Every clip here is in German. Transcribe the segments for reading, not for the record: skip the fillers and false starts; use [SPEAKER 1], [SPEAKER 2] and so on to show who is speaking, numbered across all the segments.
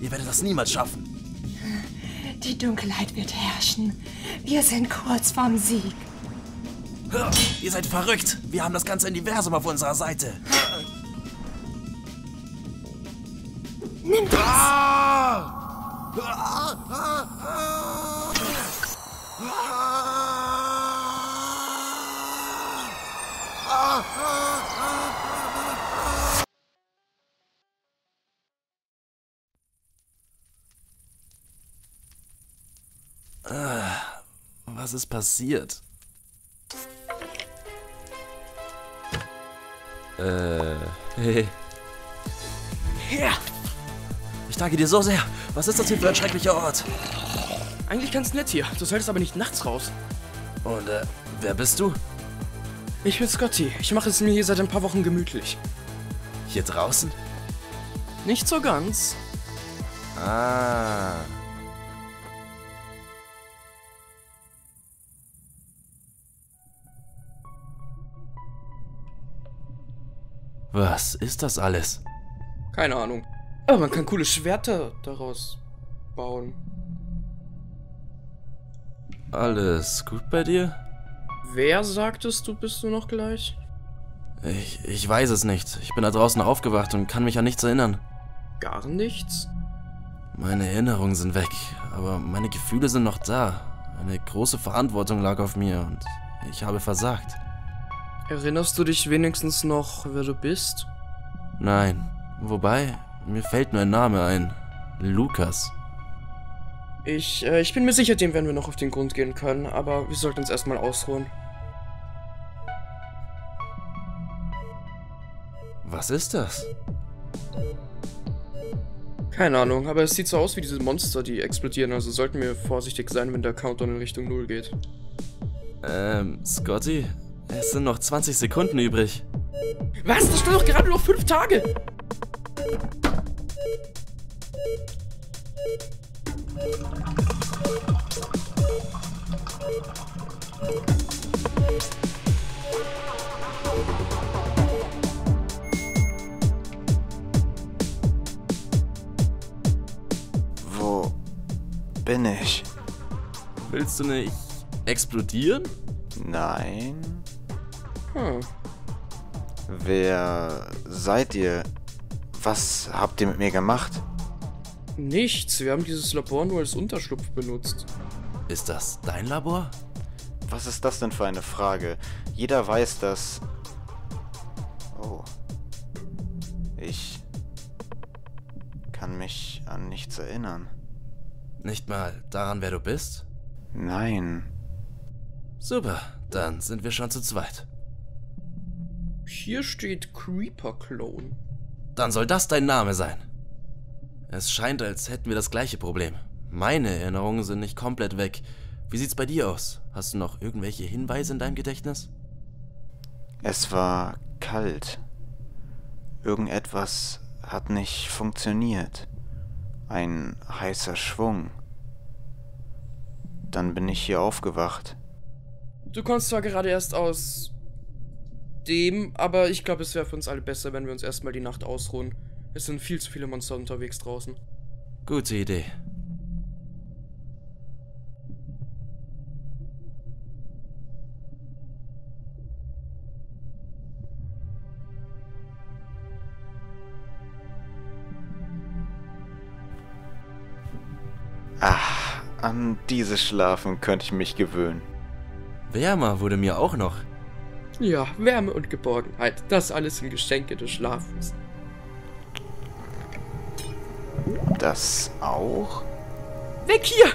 [SPEAKER 1] Ihr werdet das niemals schaffen.
[SPEAKER 2] Die Dunkelheit wird herrschen. Wir sind kurz vorm Sieg.
[SPEAKER 1] Ihr seid verrückt. Wir haben das ganze Universum auf unserer Seite.
[SPEAKER 2] Nimm das!
[SPEAKER 1] Was ist passiert? Hey.
[SPEAKER 3] Ja,
[SPEAKER 1] Ich danke dir so sehr. Was ist das hier für ein schrecklicher Ort?
[SPEAKER 3] eigentlich ganz nett hier. Du solltest aber nicht nachts raus.
[SPEAKER 1] Und, wer bist du?
[SPEAKER 3] Ich bin Scotty. Ich mache es mir hier seit ein paar Wochen gemütlich.
[SPEAKER 1] Hier draußen?
[SPEAKER 3] Nicht so ganz.
[SPEAKER 1] Ah. Was ist das alles?
[SPEAKER 3] Keine Ahnung. Aber man kann coole Schwerter daraus bauen.
[SPEAKER 1] Alles gut bei dir?
[SPEAKER 3] Wer sagtest du, bist du noch gleich?
[SPEAKER 1] Ich weiß es nicht. Ich bin da draußen aufgewacht und kann mich an nichts erinnern.
[SPEAKER 3] Gar nichts?
[SPEAKER 1] Meine Erinnerungen sind weg, aber meine Gefühle sind noch da. Eine große Verantwortung lag auf mir und ich habe versagt.
[SPEAKER 3] Erinnerst du dich wenigstens noch, wer du bist?
[SPEAKER 1] Nein, wobei, mir fällt nur ein Name ein. Lukas.
[SPEAKER 3] Ich bin mir sicher, dem werden wir noch auf den Grund gehen können, aber wir sollten uns erstmal ausruhen.
[SPEAKER 1] Was ist das?
[SPEAKER 3] Keine Ahnung, aber es sieht so aus wie diese Monster, die explodieren, also sollten wir vorsichtig sein, wenn der Countdown in Richtung 0 geht.
[SPEAKER 1] Scotty? Es sind noch 20 Sekunden übrig.
[SPEAKER 3] Was? Das stand doch gerade noch 5 Tage!
[SPEAKER 4] Wo bin ich?
[SPEAKER 1] Willst du nicht explodieren?
[SPEAKER 4] Nein.
[SPEAKER 3] Hm.
[SPEAKER 4] Wer seid ihr? Was habt ihr mit mir gemacht?
[SPEAKER 3] Nichts, wir haben dieses Labor nur als Unterschlupf benutzt.
[SPEAKER 1] Ist das dein Labor?
[SPEAKER 4] Was ist das denn für eine Frage? Jeder weiß, dass... Oh. Ich kann mich an nichts erinnern.
[SPEAKER 1] Nicht mal daran, wer du bist?
[SPEAKER 4] Nein.
[SPEAKER 1] Super, dann sind wir schon zu zweit.
[SPEAKER 3] Hier steht Creeper Clone.
[SPEAKER 1] Dann soll das dein Name sein. Es scheint, als hätten wir das gleiche Problem. Meine Erinnerungen sind nicht komplett weg. Wie sieht's bei dir aus? Hast du noch irgendwelche Hinweise in deinem Gedächtnis?
[SPEAKER 4] Es war kalt. Irgendetwas hat nicht funktioniert. Ein heißer Schwung. Dann bin ich hier aufgewacht.
[SPEAKER 3] Du kommst zwar gerade erst aus dem, aber ich glaube, es wäre für uns alle besser, wenn wir uns erstmal die Nacht ausruhen. Es sind viel zu viele Monster unterwegs draußen.
[SPEAKER 1] Gute Idee.
[SPEAKER 4] Ach, an dieses Schlafen könnte ich mich gewöhnen.
[SPEAKER 1] Wärmer wurde mir auch noch.
[SPEAKER 3] Ja, Wärme und Geborgenheit, das alles sind Geschenke des Schlafens.
[SPEAKER 4] Das auch?
[SPEAKER 3] Weg hier!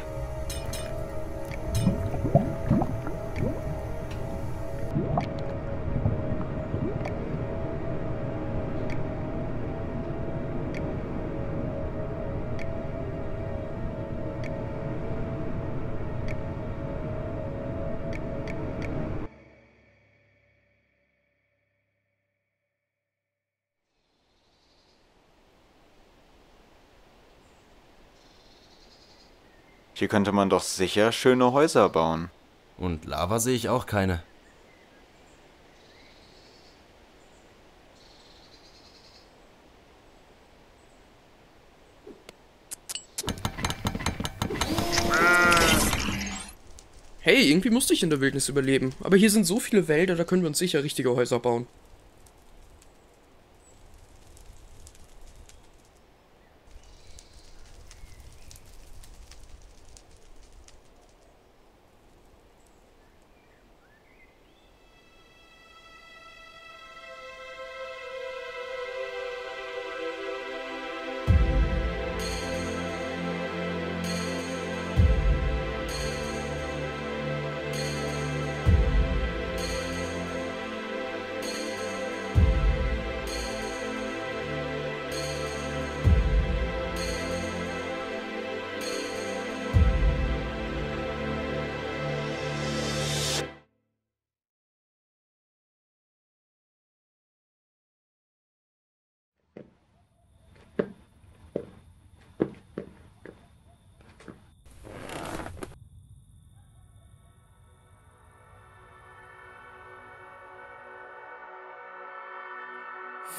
[SPEAKER 4] Hier könnte man doch sicher schöne Häuser bauen.
[SPEAKER 1] Und Lava sehe ich auch keine.
[SPEAKER 3] Hey, irgendwie musste ich in der Wildnis überleben. Aber hier sind so viele Wälder, da können wir uns sicher richtige Häuser bauen.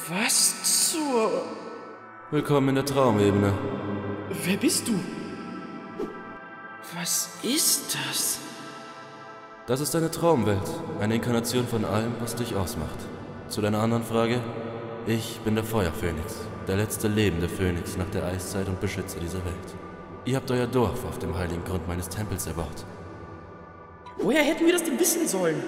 [SPEAKER 3] Was zur...
[SPEAKER 1] Willkommen in der Traumebene.
[SPEAKER 3] Wer bist du? Was ist das?
[SPEAKER 1] Das ist eine Traumwelt, eine Inkarnation von allem, was dich ausmacht. Zu deiner anderen Frage, ich bin der Feuerphönix, der letzte lebende Phönix nach der Eiszeit und Beschützer dieser Welt. Ihr habt euer Dorf auf dem heiligen Grund meines Tempels erbaut.
[SPEAKER 3] Woher hätten wir das denn wissen sollen?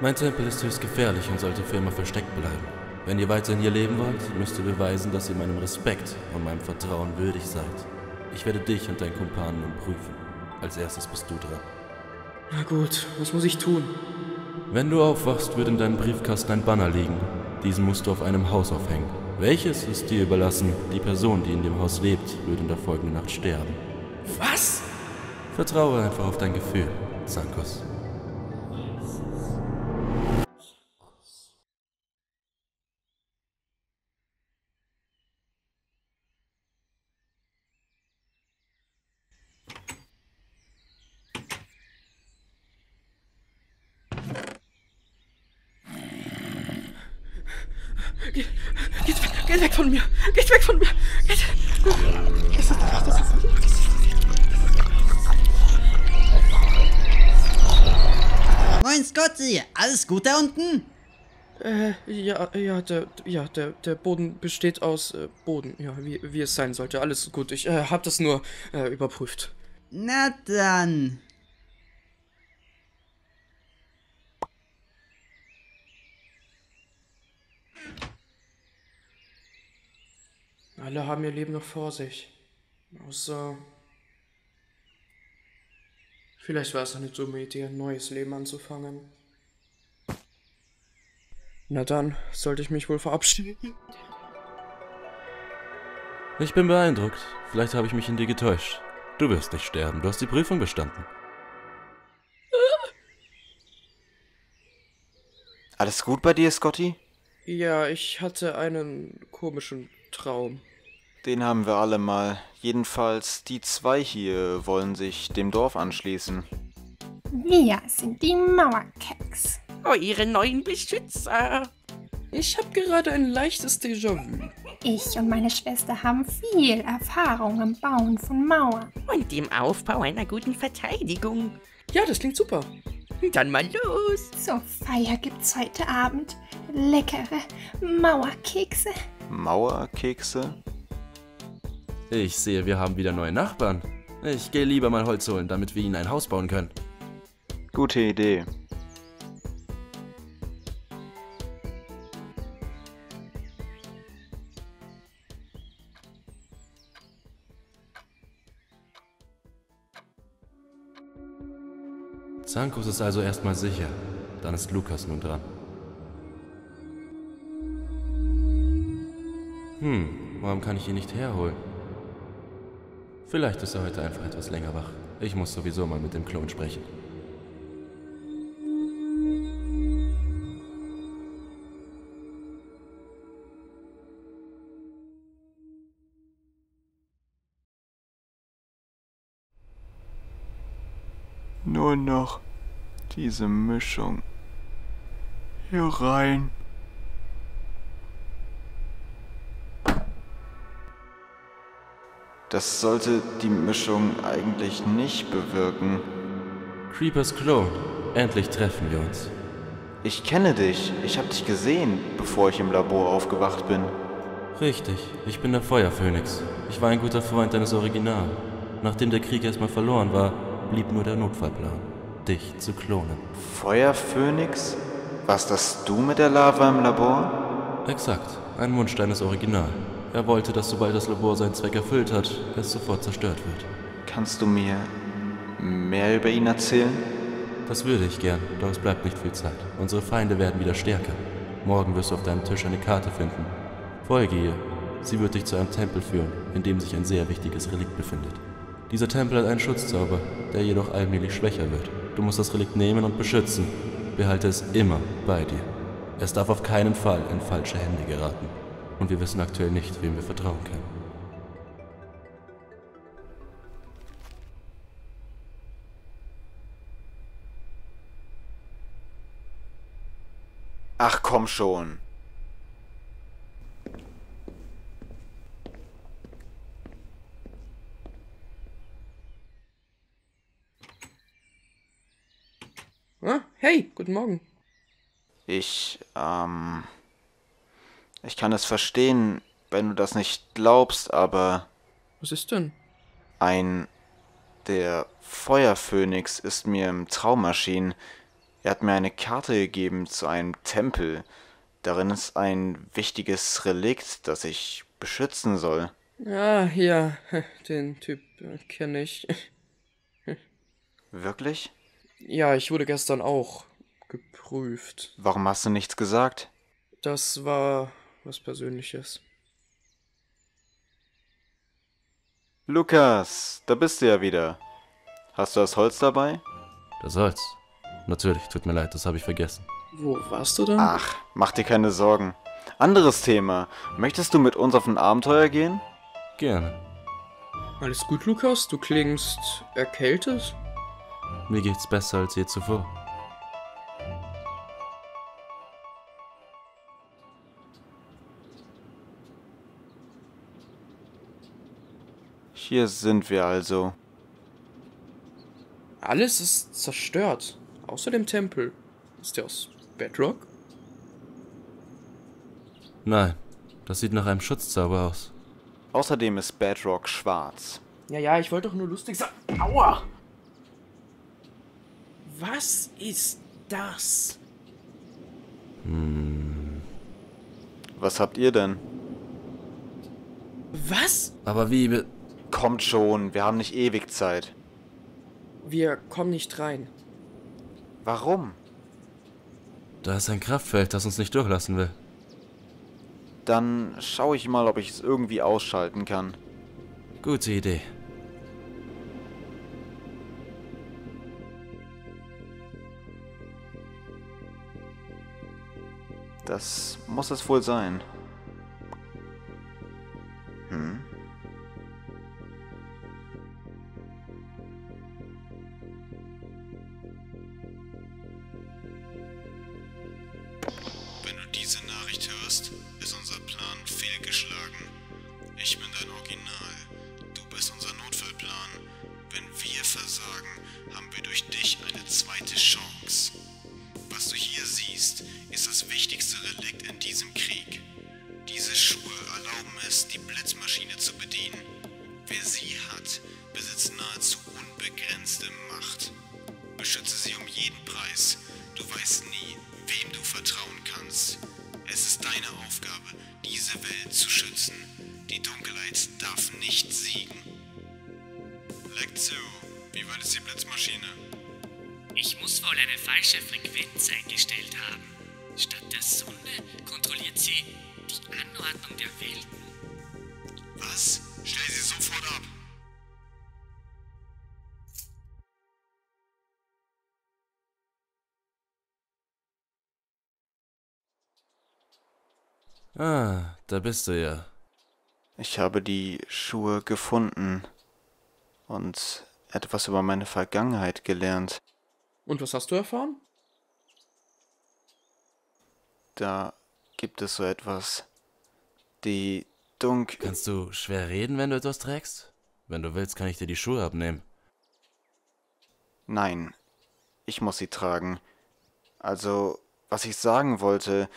[SPEAKER 1] Mein Tempel ist höchst gefährlich und sollte für immer versteckt bleiben. Wenn ihr weiterhin hier leben wollt, müsst ihr beweisen, dass ihr meinem Respekt und meinem Vertrauen würdig seid. Ich werde dich und deinen Kumpanen nun prüfen. Als erstes bist du dran.
[SPEAKER 3] Na gut, was muss ich tun?
[SPEAKER 1] Wenn du aufwachst, wird in deinem Briefkasten ein Banner liegen. Diesen musst du auf einem Haus aufhängen. Welches ist dir überlassen? Die Person, die in dem Haus lebt, wird in der folgenden Nacht sterben.
[SPEAKER 3] Was?
[SPEAKER 1] Vertraue einfach auf dein Gefühl, Zankos.
[SPEAKER 3] Geht weg von mir! Geht weg von mir! Geht...
[SPEAKER 5] Moin Scotty, alles gut da unten?
[SPEAKER 3] Der Boden besteht aus Boden. Ja, wie es sein sollte. Alles gut. Ich hab das nur überprüft.
[SPEAKER 5] Na dann.
[SPEAKER 3] Alle haben ihr Leben noch vor sich. Außer... Vielleicht war es eine dumme Idee, ein neues Leben anzufangen. Na dann, sollte ich mich wohl verabschieden.
[SPEAKER 1] Ich bin beeindruckt. Vielleicht habe ich mich in dir getäuscht. Du wirst nicht sterben. Du hast die Prüfung bestanden.
[SPEAKER 4] Alles gut bei dir, Scotty?
[SPEAKER 3] Ja, ich hatte einen komischen Traum.
[SPEAKER 4] Den haben wir alle mal. Jedenfalls, die zwei hier wollen sich dem Dorf anschließen.
[SPEAKER 2] Wir sind die Mauerkeks.
[SPEAKER 6] Eure neuen Beschützer.
[SPEAKER 3] Ich habe gerade ein leichtes Déjà-vu.
[SPEAKER 2] Ich und meine Schwester haben viel Erfahrung im Bauen von Mauern.
[SPEAKER 6] Und dem Aufbau einer guten Verteidigung.
[SPEAKER 3] Ja, das klingt super.
[SPEAKER 6] Dann mal los.
[SPEAKER 2] Zur Feier gibt's heute Abend leckere Mauerkekse.
[SPEAKER 4] Mauerkekse?
[SPEAKER 1] Ich sehe, wir haben wieder neue Nachbarn. Ich gehe lieber mal Holz holen, damit wir ihnen ein Haus bauen können.
[SPEAKER 4] Gute Idee.
[SPEAKER 1] Zankos ist also erstmal sicher. Dann ist Lukas nun dran. Warum kann ich ihn nicht herholen? Vielleicht ist er heute einfach etwas länger wach. Ich muss sowieso mal mit dem Klon sprechen.
[SPEAKER 4] Nur noch diese Mischung. Hier rein. Das sollte die Mischung eigentlich nicht bewirken.
[SPEAKER 1] Creepers Klon. Endlich treffen wir uns.
[SPEAKER 4] Ich kenne dich. Ich habe dich gesehen, bevor ich im Labor aufgewacht bin.
[SPEAKER 1] Richtig, ich bin der Feuerphönix. Ich war ein guter Freund deines Original. Nachdem der Krieg erstmal verloren war, blieb nur der Notfallplan, dich zu klonen.
[SPEAKER 4] Feuerphönix? Warst das du mit der Lava im Labor?
[SPEAKER 1] Exakt, ein Wunsch deines Original. Er wollte, dass sobald das Labor seinen Zweck erfüllt hat, es sofort zerstört wird.
[SPEAKER 4] Kannst du mir mehr über ihn erzählen?
[SPEAKER 1] Das würde ich gern, doch es bleibt nicht viel Zeit. Unsere Feinde werden wieder stärker. Morgen wirst du auf deinem Tisch eine Karte finden. Folge ihr. Sie wird dich zu einem Tempel führen, in dem sich ein sehr wichtiges Relikt befindet. Dieser Tempel hat einen Schutzzauber, der jedoch allmählich schwächer wird. Du musst das Relikt nehmen und beschützen. Behalte es immer bei dir. Es darf auf keinen Fall in falsche Hände geraten. Und wir wissen aktuell nicht, wem wir vertrauen können.
[SPEAKER 4] Ach komm schon.
[SPEAKER 3] Ah, hey, guten Morgen.
[SPEAKER 4] Ich kann es verstehen, wenn du das nicht glaubst, aber
[SPEAKER 3] Was ist denn?
[SPEAKER 4] der Feuerphönix ist mir im Traum erschienen. Er hat mir eine Karte gegeben zu einem Tempel. Darin ist ein wichtiges Relikt, das ich beschützen soll.
[SPEAKER 3] Ah, ja, den Typ kenne ich.
[SPEAKER 4] Wirklich?
[SPEAKER 3] Ja, ich wurde gestern auch geprüft.
[SPEAKER 4] Warum hast du nichts gesagt?
[SPEAKER 3] Das war was Persönliches.
[SPEAKER 4] Lukas, da bist du ja wieder. Hast du das Holz dabei?
[SPEAKER 1] Das Holz. Natürlich, tut mir leid, das habe ich vergessen.
[SPEAKER 3] Wo warst du denn?
[SPEAKER 4] Ach, mach dir keine Sorgen. Anderes Thema. Möchtest du mit uns auf ein Abenteuer gehen?
[SPEAKER 1] Gerne.
[SPEAKER 3] Alles gut, Lukas? Du klingst erkältet?
[SPEAKER 1] Mir geht's besser als je zuvor.
[SPEAKER 4] Hier sind wir also.
[SPEAKER 3] Alles ist zerstört. Außer dem Tempel. Ist der aus Bedrock?
[SPEAKER 1] Nein, das sieht nach einem Schutzzauber aus.
[SPEAKER 4] Außerdem ist Bedrock schwarz.
[SPEAKER 3] Ja, ich wollte doch nur lustig sein. Aua! Was ist das?
[SPEAKER 4] Was habt ihr denn?
[SPEAKER 3] Was?
[SPEAKER 1] Aber wie...
[SPEAKER 4] Kommt schon, wir haben nicht ewig Zeit.
[SPEAKER 3] Wir kommen nicht rein.
[SPEAKER 4] Warum?
[SPEAKER 1] Da ist ein Kraftfeld, das uns nicht durchlassen will.
[SPEAKER 4] Dann schaue ich mal, ob ich es irgendwie ausschalten kann.
[SPEAKER 1] Gute Idee.
[SPEAKER 4] Das muss es wohl sein. Wenn du diese Nachricht hörst, ist unser Plan fehlgeschlagen. Ich bin dein Original. Du bist unser Notfallplan. Wenn wir versagen, haben wir durch dich eine zweite Chance. Was du hier siehst, ist das wichtigste Relikt in diesem Krieg. Diese Schuhe erlauben es, die Blitzmaschine zu bedienen. Wer sie hat, besitzt nahezu unbegrenzte Macht. Beschütze sie um jeden Preis. Du weißt nie, wem du vertrauen kannst. Es ist deine Aufgabe, diese Welt zu schützen. Die Dunkelheit darf nicht siegen. Leg zu. Wie weit ist die Blitzmaschine?
[SPEAKER 7] Ich muss wohl eine falsche Frequenz eingestellt haben. Statt der Sonne kontrolliert sie die Anordnung der Welten.
[SPEAKER 4] Was? Stell sie sofort ab.
[SPEAKER 1] Ah, da bist du ja.
[SPEAKER 4] Ich habe die Schuhe gefunden und etwas über meine Vergangenheit gelernt.
[SPEAKER 3] Und was hast du erfahren?
[SPEAKER 4] Da gibt es so etwas. Die Dunkel...
[SPEAKER 1] Kannst du schwer reden, wenn du etwas trägst? Wenn du willst, kann ich dir die Schuhe abnehmen.
[SPEAKER 4] Nein, Ich muss sie tragen. Also, was ich sagen wollte,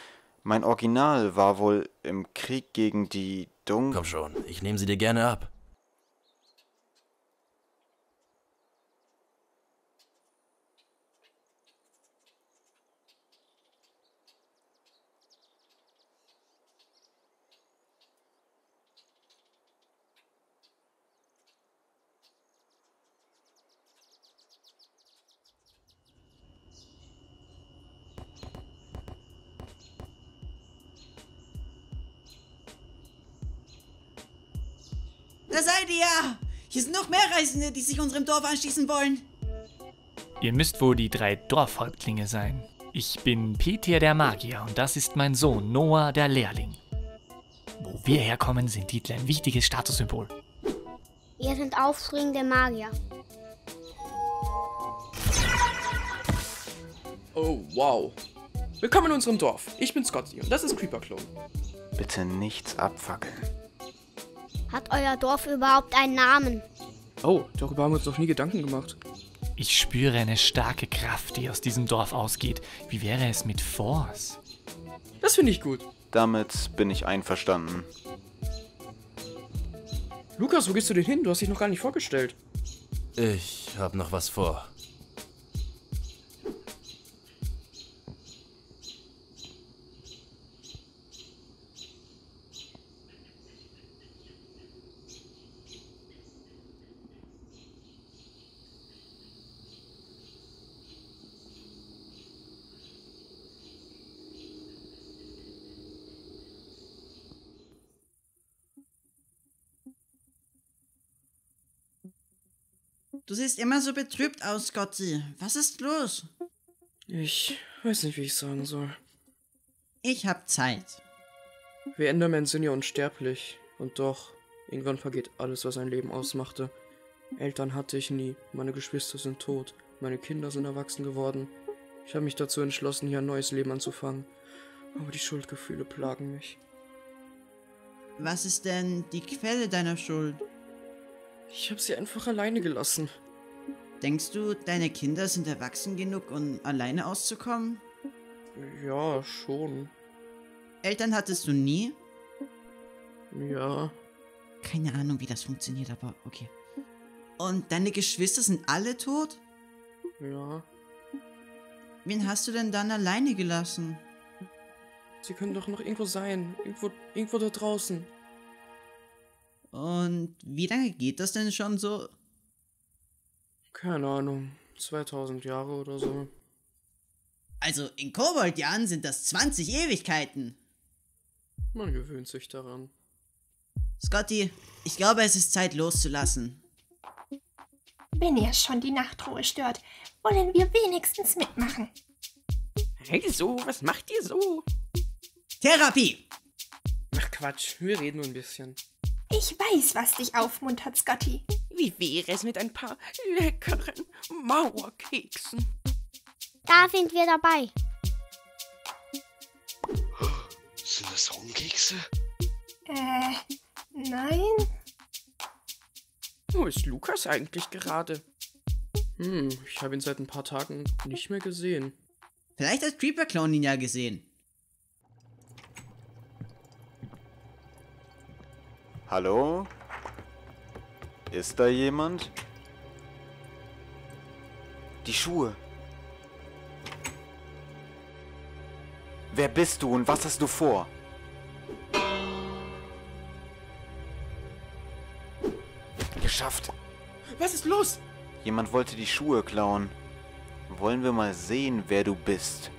[SPEAKER 4] mein Original war wohl im Krieg gegen die
[SPEAKER 1] Komm schon, ich nehme sie dir gerne ab.
[SPEAKER 5] Da seid ihr ja! Hier sind noch mehr Reisende, die sich unserem Dorf anschließen wollen.
[SPEAKER 8] Ihr müsst wohl die 3 Dorfhäuptlinge sein. Ich bin Peter der Magier und das ist mein Sohn Noah der Lehrling. Wo wir herkommen, sind Titel ein wichtiges Statussymbol.
[SPEAKER 9] Wir sind aufregende Magier.
[SPEAKER 3] Oh, wow. Willkommen in unserem Dorf. Ich bin Scotty und das ist Creeper Clone.
[SPEAKER 4] Bitte nichts abfackeln.
[SPEAKER 9] Hat euer Dorf überhaupt einen Namen?
[SPEAKER 3] Oh, darüber haben wir uns noch nie Gedanken gemacht.
[SPEAKER 8] Ich spüre eine starke Kraft, die aus diesem Dorf ausgeht. Wie wäre es mit Force?
[SPEAKER 3] Das finde ich gut.
[SPEAKER 4] Damit bin ich einverstanden.
[SPEAKER 3] Lukas, wo gehst du denn hin? Du hast dich noch gar nicht vorgestellt.
[SPEAKER 1] Ich habe noch was vor.
[SPEAKER 5] Du siehst immer so betrübt aus, Scotty. Was ist los?
[SPEAKER 3] Ich weiß nicht, wie ich sagen soll.
[SPEAKER 5] Ich hab Zeit.
[SPEAKER 3] Wir Endermen sind ja unsterblich. Und doch, irgendwann vergeht alles, was ein Leben ausmachte. Eltern hatte ich nie. Meine Geschwister sind tot. Meine Kinder sind erwachsen geworden. Ich habe mich dazu entschlossen, hier ein neues Leben anzufangen. Aber die Schuldgefühle plagen mich.
[SPEAKER 5] Was ist denn die Quelle deiner Schuld?
[SPEAKER 3] Ich habe sie einfach alleine gelassen.
[SPEAKER 5] Denkst du, deine Kinder sind erwachsen genug, um alleine auszukommen?
[SPEAKER 3] Ja, schon.
[SPEAKER 5] Eltern hattest du nie?
[SPEAKER 3] Ja.
[SPEAKER 5] Keine Ahnung, wie das funktioniert, aber okay. Und deine Geschwister sind alle tot?
[SPEAKER 3] Ja.
[SPEAKER 5] Wen hast du denn dann alleine gelassen?
[SPEAKER 3] Sie können doch noch irgendwo sein. Irgendwo da draußen.
[SPEAKER 5] Und wie lange geht das denn schon so?
[SPEAKER 3] Keine Ahnung. 2000 Jahre oder so.
[SPEAKER 5] Also in Koboldjahren sind das 20 Ewigkeiten.
[SPEAKER 3] Man gewöhnt sich daran.
[SPEAKER 5] Scotty, ich glaube, es ist Zeit loszulassen.
[SPEAKER 2] Wenn ihr schon die Nachtruhe stört, wollen wir wenigstens mitmachen.
[SPEAKER 6] Also, was macht ihr so?
[SPEAKER 5] Therapie!
[SPEAKER 3] Ach Quatsch, wir reden nur ein bisschen.
[SPEAKER 2] Ich weiß, was dich aufmuntert, Scotty.
[SPEAKER 6] Wie wäre es mit ein paar leckeren Mauerkeksen?
[SPEAKER 9] Da sind wir dabei.
[SPEAKER 10] Sind das Rumkekse?
[SPEAKER 2] Nein?
[SPEAKER 3] Wo ist Lukas eigentlich gerade? Ich habe ihn seit ein paar Tagen nicht mehr gesehen.
[SPEAKER 5] Vielleicht hat Creeper Clone ihn ja gesehen.
[SPEAKER 4] Hallo? Ist da jemand? Die Schuhe. Wer bist du und was hast du vor? Geschafft.
[SPEAKER 3] Was ist los?
[SPEAKER 4] Jemand wollte die Schuhe klauen. Wollen wir mal sehen, wer du bist.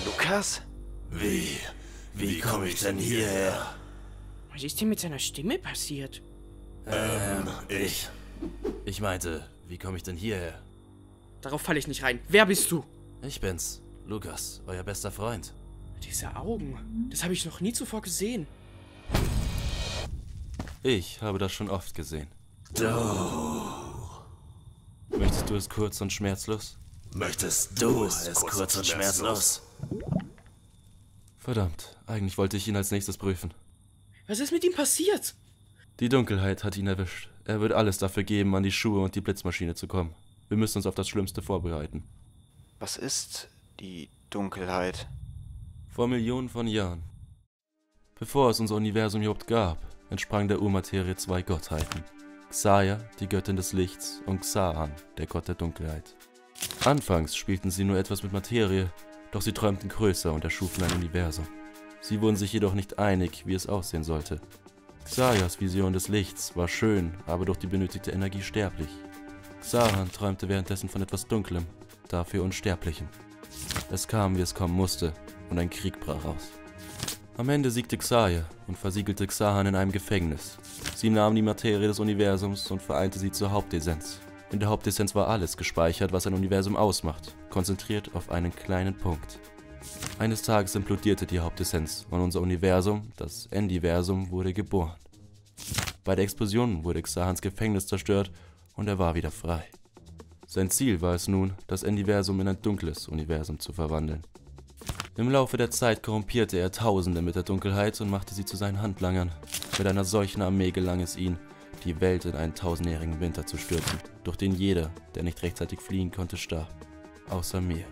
[SPEAKER 4] Lukas?
[SPEAKER 1] Wie komme ich denn hierher?
[SPEAKER 6] Was ist denn mit seiner Stimme passiert?
[SPEAKER 1] Ich meinte, wie komme ich denn hierher?
[SPEAKER 3] Darauf falle ich nicht rein. Wer bist du?
[SPEAKER 1] Ich bin's, Lukas, euer bester Freund.
[SPEAKER 3] Diese Augen, das habe ich noch nie zuvor gesehen.
[SPEAKER 1] Ich habe das schon oft gesehen. Möchtest du es kurz und schmerzlos?
[SPEAKER 10] Möchtest du es kurz und schmerzlos?
[SPEAKER 1] Verdammt, eigentlich wollte ich ihn als nächstes prüfen.
[SPEAKER 3] Was ist mit ihm passiert?
[SPEAKER 1] Die Dunkelheit hat ihn erwischt. Er wird alles dafür geben, an die Schuhe und die Blitzmaschine zu kommen. Wir müssen uns auf das Schlimmste vorbereiten.
[SPEAKER 11] Was ist die Dunkelheit?
[SPEAKER 1] Vor Millionen von Jahren. Bevor es unser Universum überhaupt gab, entsprang der Urmaterie zwei Gottheiten. Xayah, die Göttin des Lichts, und Xahan, der Gott der Dunkelheit. Anfangs spielten sie nur etwas mit Materie, doch sie träumten größer und erschufen ein Universum. Sie wurden sich jedoch nicht einig, wie es aussehen sollte. Xayahs Vision des Lichts war schön, aber durch die benötigte Energie sterblich. Xahan träumte währenddessen von etwas Dunklem, dafür Unsterblichem. Es kam, wie es kommen musste, und ein Krieg brach aus. Am Ende siegte Xayah und versiegelte Xahan in einem Gefängnis. Sie nahm die Materie des Universums und vereinte sie zur Hauptessenz. In der Hauptessenz war alles gespeichert, was ein Universum ausmacht, konzentriert auf einen kleinen Punkt. Eines Tages implodierte die Hauptessenz und unser Universum, das Endiversum, wurde geboren. Bei der Explosion wurde Xahans Gefängnis zerstört und er war wieder frei. Sein Ziel war es nun, das Endiversum in ein dunkles Universum zu verwandeln. Im Laufe der Zeit korrumpierte er Tausende mit der Dunkelheit und machte sie zu seinen Handlangern. Mit einer solchen Armee gelang es ihm, die Welt in einen 1000-jährigen Winter zu stürzen, durch den jeder, der nicht rechtzeitig fliehen konnte, starb. Außer mir.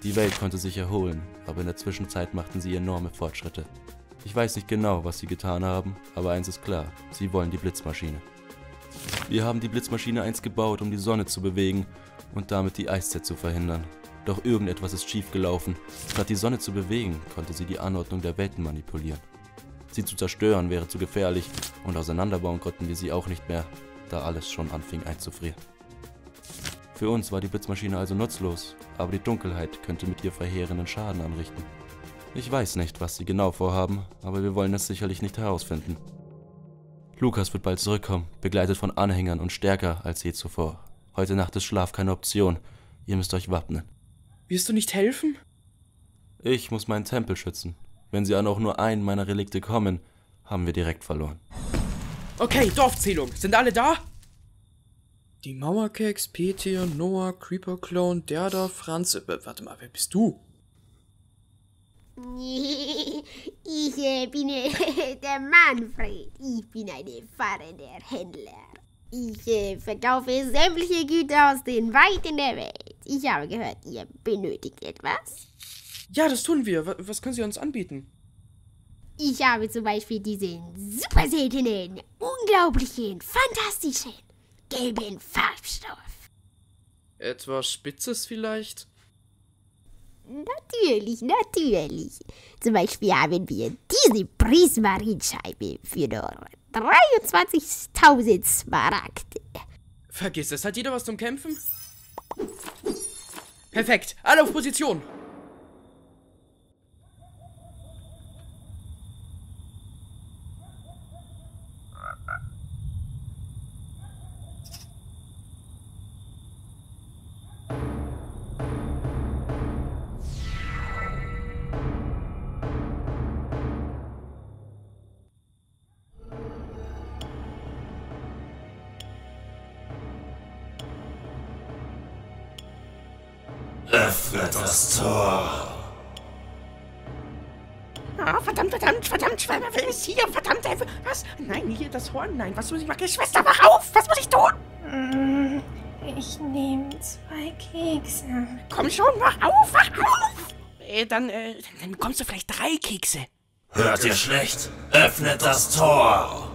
[SPEAKER 1] Die Welt konnte sich erholen, aber in der Zwischenzeit machten sie enorme Fortschritte. Ich weiß nicht genau, was sie getan haben, aber eins ist klar, sie wollen die Blitzmaschine. Wir haben die Blitzmaschine einst gebaut, um die Sonne zu bewegen und damit die Eiszeit zu verhindern. Doch irgendetwas ist schiefgelaufen. Statt die Sonne zu bewegen, konnte sie die Anordnung der Welten manipulieren. Sie zu zerstören wäre zu gefährlich und auseinanderbauen konnten wir sie auch nicht mehr, da alles schon anfing einzufrieren. Für uns war die Blitzmaschine also nutzlos, aber die Dunkelheit könnte mit ihr verheerenden Schaden anrichten. Ich weiß nicht, was sie genau vorhaben, aber wir wollen es sicherlich nicht herausfinden. Lukas wird bald zurückkommen, begleitet von Anhängern und stärker als je zuvor. Heute Nacht ist Schlaf keine Option. Ihr müsst euch wappnen.
[SPEAKER 3] Wirst du nicht helfen?
[SPEAKER 1] Ich muss meinen Tempel schützen. Wenn sie an auch nur einen meiner Relikte kommen, haben wir direkt verloren.
[SPEAKER 3] Okay, Dorfzählung. Sind alle da? Die Mauerkeks, Peter, Noah, Creeper Clone, Derda, Franz. Warte mal, wer bist du?
[SPEAKER 9] Ich bin der Manfred. Ich bin ein erfahrener Händler. Ich verkaufe sämtliche Güter aus den Weiten der Welt. Ich habe gehört, ihr benötigt etwas.
[SPEAKER 3] Ja, das tun wir. Was können Sie uns anbieten?
[SPEAKER 9] Ich habe zum Beispiel diesen super seltenen, unglaublichen, fantastischen, gelben Farbstoff.
[SPEAKER 3] Etwas Spitzes vielleicht?
[SPEAKER 9] Natürlich. Zum Beispiel haben wir diese Prismarinscheibe für nur 23.000 Smaragde.
[SPEAKER 3] Vergiss es, hat jeder was zum Kämpfen? Perfekt, alle auf Position.
[SPEAKER 10] Öffnet das Tor.
[SPEAKER 6] Ah, verdammt, wer ist hier? Verdammt, was? Nein, hier das Horn, nein, was muss ich machen? Schwester, wach auf! Was muss ich tun?
[SPEAKER 2] Ich nehme 2 Kekse.
[SPEAKER 6] Komm schon, wach auf! Dann bekommst du vielleicht 3 Kekse.
[SPEAKER 10] Hört ihr schlecht? Öffnet das Tor.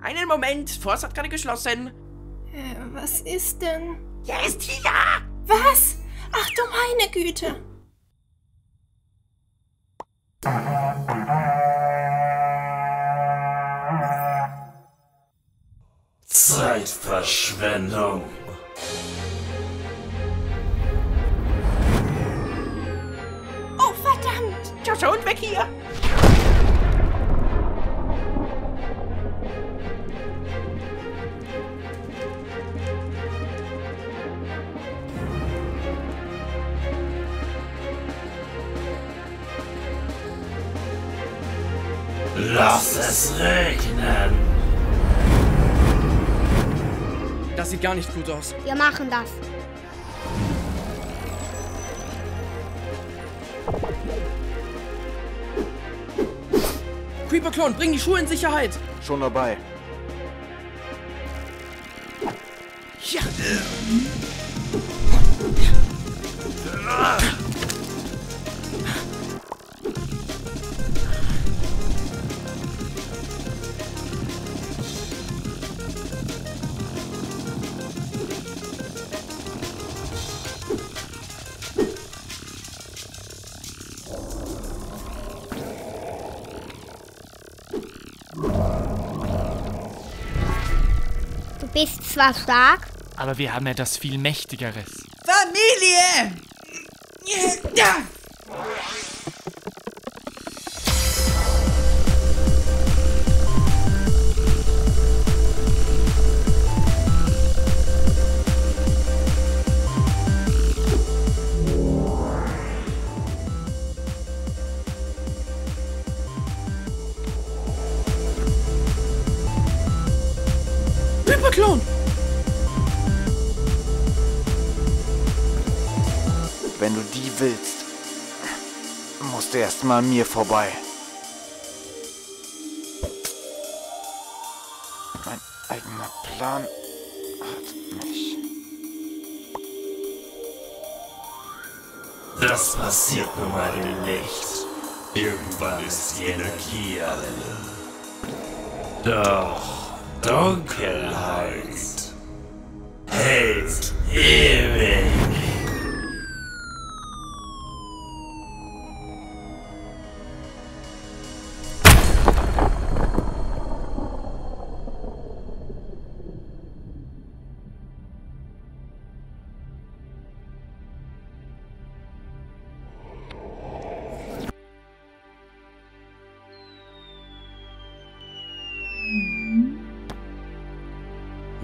[SPEAKER 6] Einen Moment, Forst hat gerade geschlossen.
[SPEAKER 2] Was ist denn?
[SPEAKER 6] Er ist hier!
[SPEAKER 2] Was? Ach du meine Güte!
[SPEAKER 10] Zeitverschwendung.
[SPEAKER 2] Oh verdammt!
[SPEAKER 6] Ciao, und weg hier!
[SPEAKER 10] Lass es regnen.
[SPEAKER 3] Das sieht gar nicht gut aus.
[SPEAKER 9] Wir machen das.
[SPEAKER 3] Creeper Clone, bring die Schuhe in Sicherheit.
[SPEAKER 11] Schon dabei.
[SPEAKER 6] Ja.
[SPEAKER 9] Du bist zwar stark,
[SPEAKER 8] Aber wir haben etwas viel Mächtigeres.
[SPEAKER 5] Familie! Ja.
[SPEAKER 3] Hyperklon!
[SPEAKER 11] Wenn du die willst, musst du erst mal an mir vorbei. Mein eigener Plan hat mich.
[SPEAKER 10] Das passiert nun mal nicht. Irgendwann ist die Energie alle. Doch Dunkelheit hält ewig.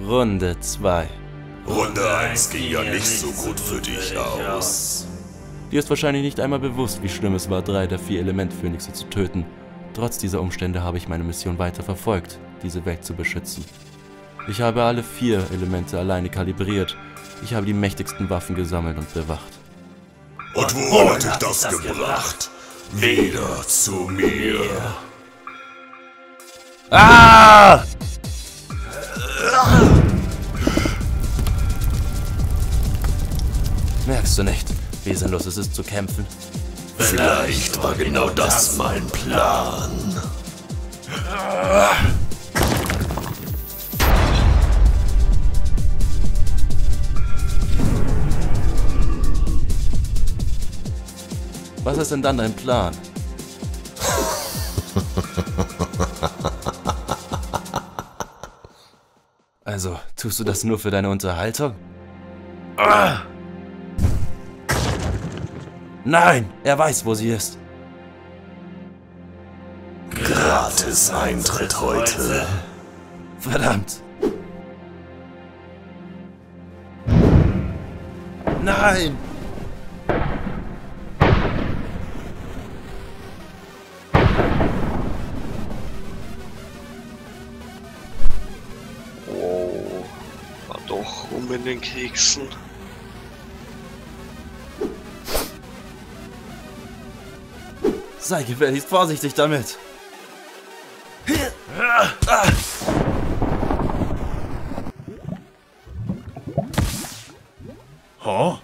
[SPEAKER 1] Runde 2.
[SPEAKER 10] Runde 1 ging ja nicht so gut für dich aus.
[SPEAKER 1] Dir ist wahrscheinlich nicht einmal bewusst, wie schlimm es war, 3 der 4 Elementphönixe zu töten. Trotz dieser Umstände habe ich meine Mission weiter verfolgt, diese Welt zu beschützen. Ich habe alle 4 Elemente alleine kalibriert. Ich habe die mächtigsten Waffen gesammelt und bewacht.
[SPEAKER 10] Und wo hat dich das gebracht? Wieder zu mir.
[SPEAKER 1] Ah! Merkst du nicht, wie sinnlos es ist zu kämpfen?
[SPEAKER 10] Vielleicht war genau das mein Plan.
[SPEAKER 1] Was ist denn dann dein Plan? Also, tust du das nur für deine Unterhaltung? Ah! Nein, er weiß, wo sie ist.
[SPEAKER 10] Gratis Eintritt heute.
[SPEAKER 1] Verdammt. Nein!
[SPEAKER 12] Oh, war doch in den Keksen.
[SPEAKER 1] Sei gefälligst vorsichtig damit.
[SPEAKER 10] Huh?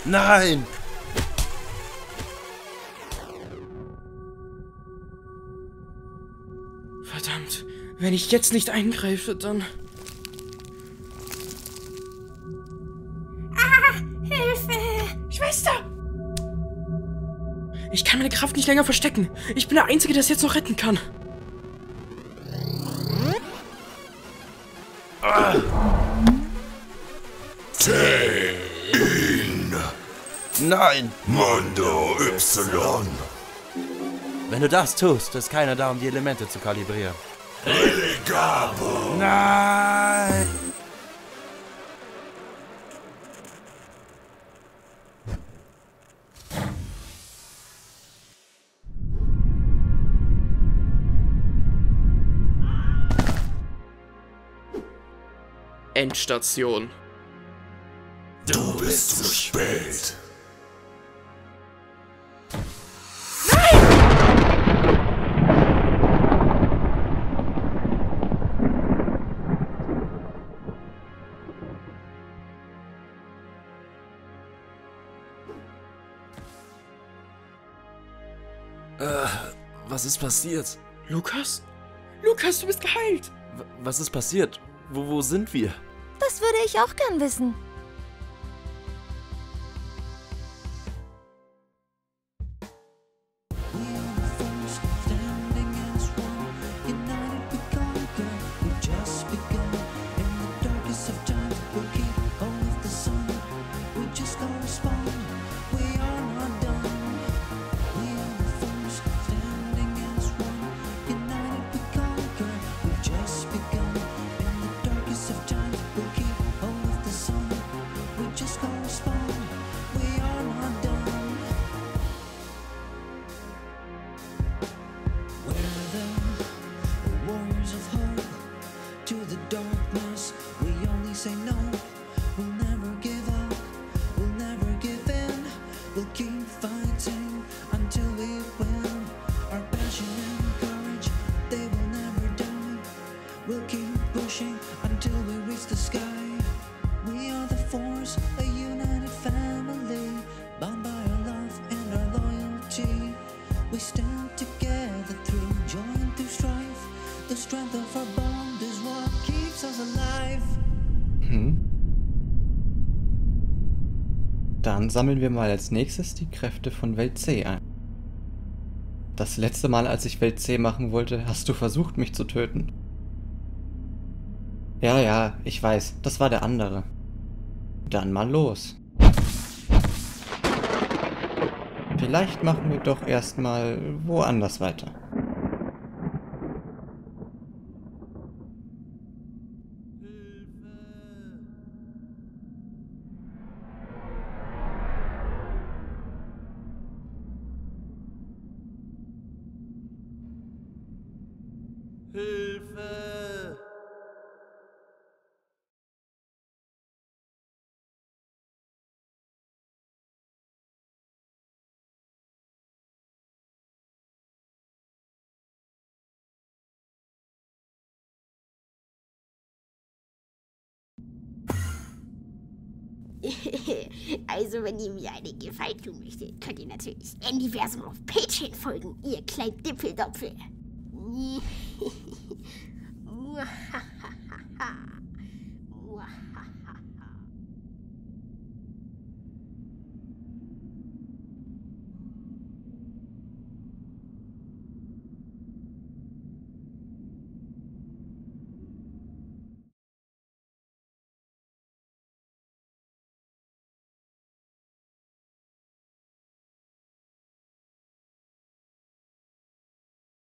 [SPEAKER 1] Nein!
[SPEAKER 3] Verdammt, wenn ich jetzt nicht eingreife, dann...
[SPEAKER 2] Hilfe!
[SPEAKER 6] Schwester!
[SPEAKER 3] Ich kann meine Kraft nicht länger verstecken. Ich bin der Einzige, der es jetzt noch retten kann.
[SPEAKER 1] Nein!
[SPEAKER 10] Mundo Y.
[SPEAKER 1] Wenn du das tust, ist keiner da, um die Elemente zu kalibrieren.
[SPEAKER 10] Elegabo.
[SPEAKER 1] Nein!
[SPEAKER 3] Endstation.
[SPEAKER 10] Du bist zu spät.
[SPEAKER 6] Nein!
[SPEAKER 1] Was ist passiert?
[SPEAKER 3] Lukas? Lukas, du bist geheilt!
[SPEAKER 1] Was ist passiert? Wo sind wir?
[SPEAKER 13] Das würde ich auch gern wissen.
[SPEAKER 14] Dann sammeln wir mal als nächstes die Kräfte von Welt C ein. Das letzte Mal, als ich Welt C machen wollte, hast du versucht, mich zu töten. Ja, ich weiß, das war der andere. Dann mal los. Vielleicht machen wir doch erstmal woanders weiter.
[SPEAKER 1] Hilfe!
[SPEAKER 9] Also, wenn ihr mir einen Gefallen tun möchtet, könnt ihr natürlich N-Versum auf Patreon folgen, ihr kleinen Dippeldopfel.